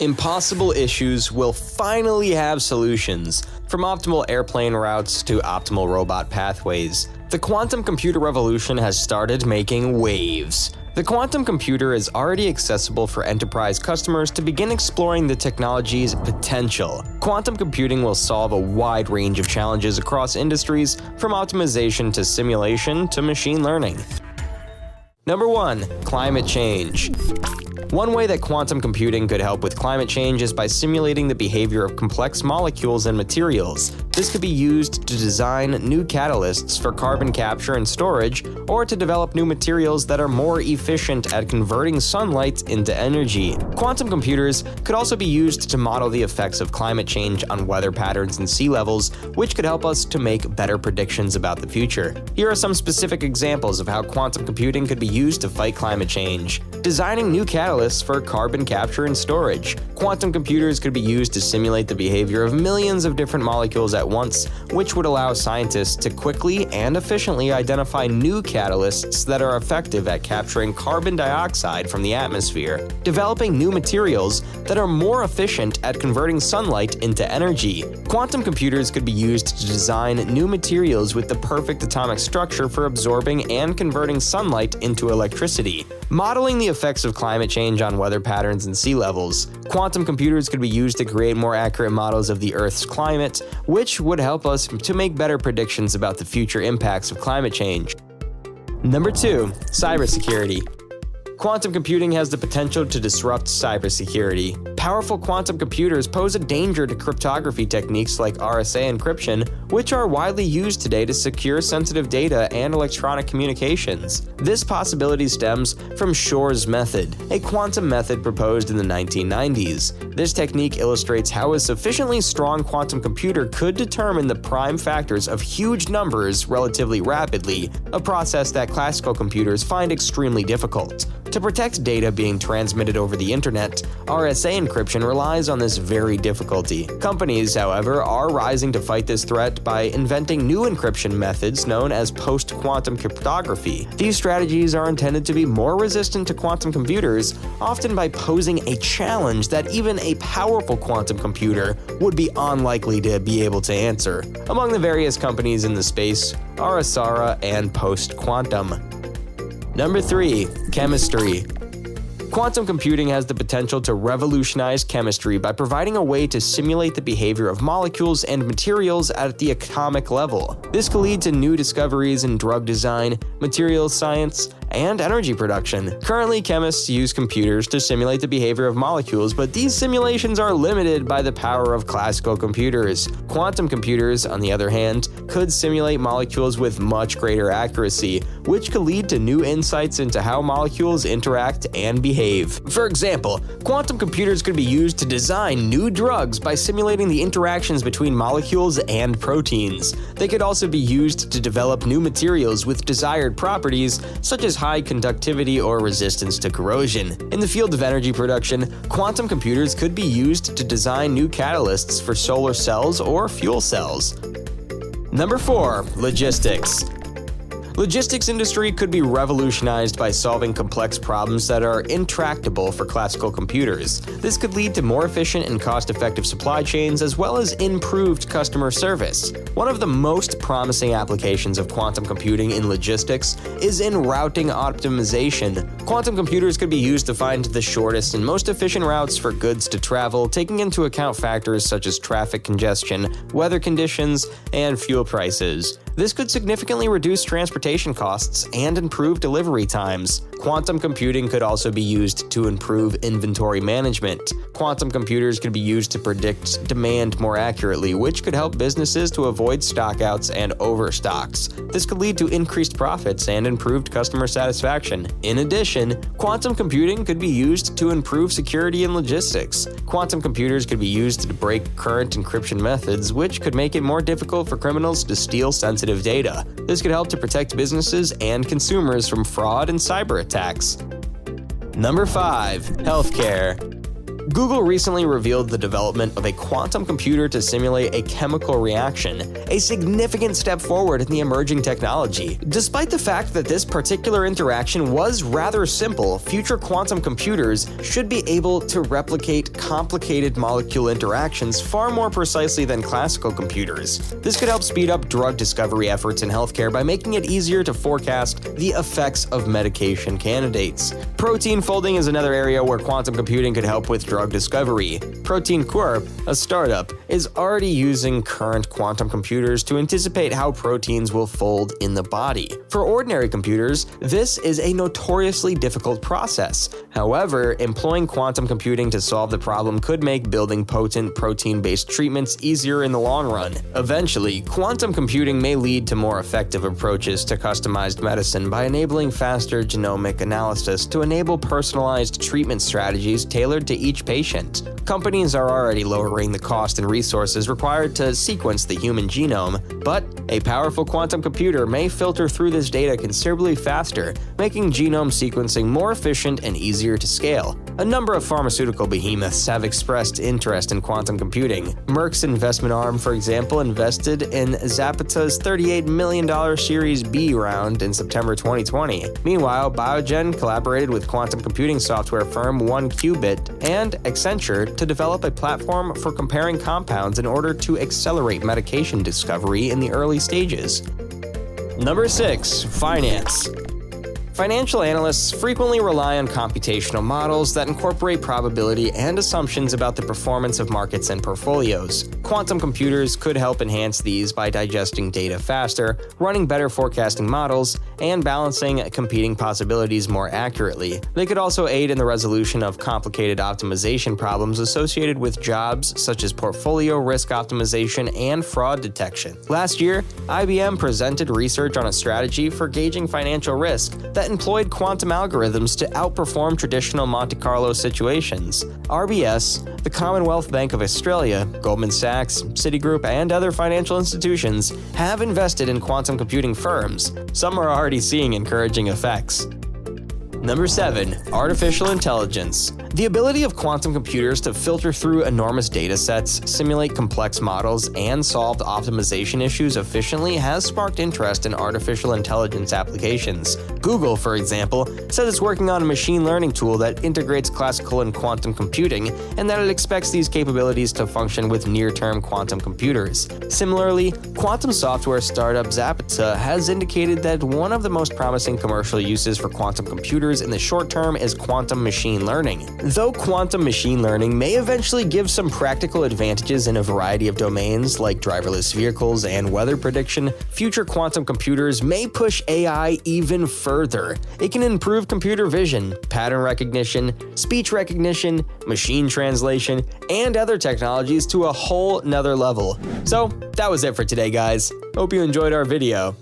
Impossible issues will finally have solutions, from optimal airplane routes to optimal robot pathways. The quantum computer revolution has started making waves. The quantum computer is already accessible for enterprise customers to begin exploring the technology's potential. Quantum computing will solve a wide range of challenges across industries, from optimization to simulation to machine learning. Number 1. Climate change. One way that quantum computing could help with climate change is by simulating the behavior of complex molecules and materials. This could be used to design new catalysts for carbon capture and storage, or to develop new materials that are more efficient at converting sunlight into energy. Quantum computers could also be used to model the effects of climate change on weather patterns and sea levels, which could help us to make better predictions about the future. Here are some specific examples of how quantum computing could be used to fight climate change. Designing new catalysts for carbon capture and storage. Quantum computers could be used to simulate the behavior of millions of different molecules at once, which would allow scientists to quickly and efficiently identify new catalysts that are effective at capturing carbon dioxide from the atmosphere. Developing new materials that are more efficient at converting sunlight into energy. Quantum computers could be used to design new materials with the perfect atomic structure for absorbing and converting sunlight into electricity. Modeling the effects of climate change on weather patterns and sea levels. Quantum computers could be used to create more accurate models of the Earth's climate, which would help us to make better predictions about the future impacts of climate change. Number 2. Cybersecurity. Quantum computing has the potential to disrupt cybersecurity. Powerful quantum computers pose a danger to cryptography techniques like RSA encryption, which are widely used today to secure sensitive data and electronic communications. This possibility stems from Shor's method, a quantum method proposed in the 1990s. This technique illustrates how a sufficiently strong quantum computer could determine the prime factors of huge numbers relatively rapidly, a process that classical computers find extremely difficult. To protect data being transmitted over the internet, RSA encryption relies on this very difficulty. Companies, however, are rising to fight this threat by inventing new encryption methods known as post-quantum cryptography. These strategies are intended to be more resistant to quantum computers, often by posing a challenge that even a powerful quantum computer would be unlikely to be able to answer. Among the various companies in the space are Asara and Post Quantum. Number 3. Chemistry. Quantum computing has the potential to revolutionize chemistry by providing a way to simulate the behavior of molecules and materials at the atomic level. This could lead to new discoveries in drug design, materials science, and energy production. Currently, chemists use computers to simulate the behavior of molecules, but these simulations are limited by the power of classical computers. Quantum computers, on the other hand, could simulate molecules with much greater accuracy, which could lead to new insights into how molecules interact and behave. For example, quantum computers could be used to design new drugs by simulating the interactions between molecules and proteins. They could also be used to develop new materials with desired properties, such as high conductivity or resistance to corrosion. In the field of energy production, quantum computers could be used to design new catalysts for solar cells or fuel cells. Number 4. Logistics. Logistics industry could be revolutionized by solving complex problems that are intractable for classical computers. This could lead to more efficient and cost-effective supply chains as well as improved customer service. One of the most promising applications of quantum computing in logistics is in routing optimization. Quantum computers could be used to find the shortest and most efficient routes for goods to travel, taking into account factors such as traffic congestion, weather conditions, and fuel prices. This could significantly reduce transportation costs and improve delivery times. Quantum computing could also be used to improve inventory management. Quantum computers could be used to predict demand more accurately, which could help businesses to avoid stockouts and overstocks. This could lead to increased profits and improved customer satisfaction. In addition, quantum computing could be used to improve security in logistics. Quantum computers could be used to break current encryption methods, which could make it more difficult for criminals to steal sensitive data. This could help to protect businesses and consumers from fraud and cyber attacks. Number 5. Healthcare. Google recently revealed the development of a quantum computer to simulate a chemical reaction, a significant step forward in the emerging technology. Despite the fact that this particular interaction was rather simple, future quantum computers should be able to replicate complicated molecule interactions far more precisely than classical computers. This could help speed up drug discovery efforts in healthcare by making it easier to forecast the effects of medication candidates. Protein folding is another area where quantum computing could help with drug discovery. Protein Corp, a startup, is already using current quantum computers to anticipate how proteins will fold in the body. For ordinary computers, this is a notoriously difficult process. However, employing quantum computing to solve the problem could make building potent protein-based treatments easier in the long run. Eventually, quantum computing may lead to more effective approaches to customized medicine by enabling faster genomic analysis to enable personalized treatment strategies tailored to each patient. Companies are already lowering the cost and resources required to sequence the human genome, but a powerful quantum computer may filter through this data considerably faster, making genome sequencing more efficient and easier to scale. A number of pharmaceutical behemoths have expressed interest in quantum computing. Merck's investment arm, for example, invested in Zapata's $38 million Series B round in September 2020. Meanwhile, Biogen collaborated with quantum computing software firm 1Qubit and Accenture to develop a platform for comparing compounds in order to accelerate medication discovery in the early stages. Number 6. Finance. Financial analysts frequently rely on computational models that incorporate probability and assumptions about the performance of markets and portfolios. Quantum computers could help enhance these by digesting data faster, running better forecasting models, and balancing competing possibilities more accurately. They could also aid in the resolution of complicated optimization problems associated with jobs such as portfolio risk optimization and fraud detection. Last year, IBM presented research on a strategy for gauging financial risk that employed quantum algorithms to outperform traditional Monte Carlo situations. RBS, the Commonwealth Bank of Australia, Goldman Sachs, Citigroup, and other financial institutions have invested in quantum computing firms. Some are already seeing encouraging effects. Number 7. Artificial intelligence. The ability of quantum computers to filter through enormous datasets, simulate complex models, and solve optimization issues efficiently has sparked interest in artificial intelligence applications. Google, for example, says it's working on a machine learning tool that integrates classical and quantum computing, and that it expects these capabilities to function with near-term quantum computers. Similarly, quantum software startup Zapata has indicated that one of the most promising commercial uses for quantum computers in the short term is quantum machine learning. Though quantum machine learning may eventually give some practical advantages in a variety of domains like driverless vehicles and weather prediction, future quantum computers may push AI even further. It can improve computer vision, pattern recognition, speech recognition, machine translation, and other technologies to a whole nother level. So that was it for today, guys. Hope you enjoyed our video.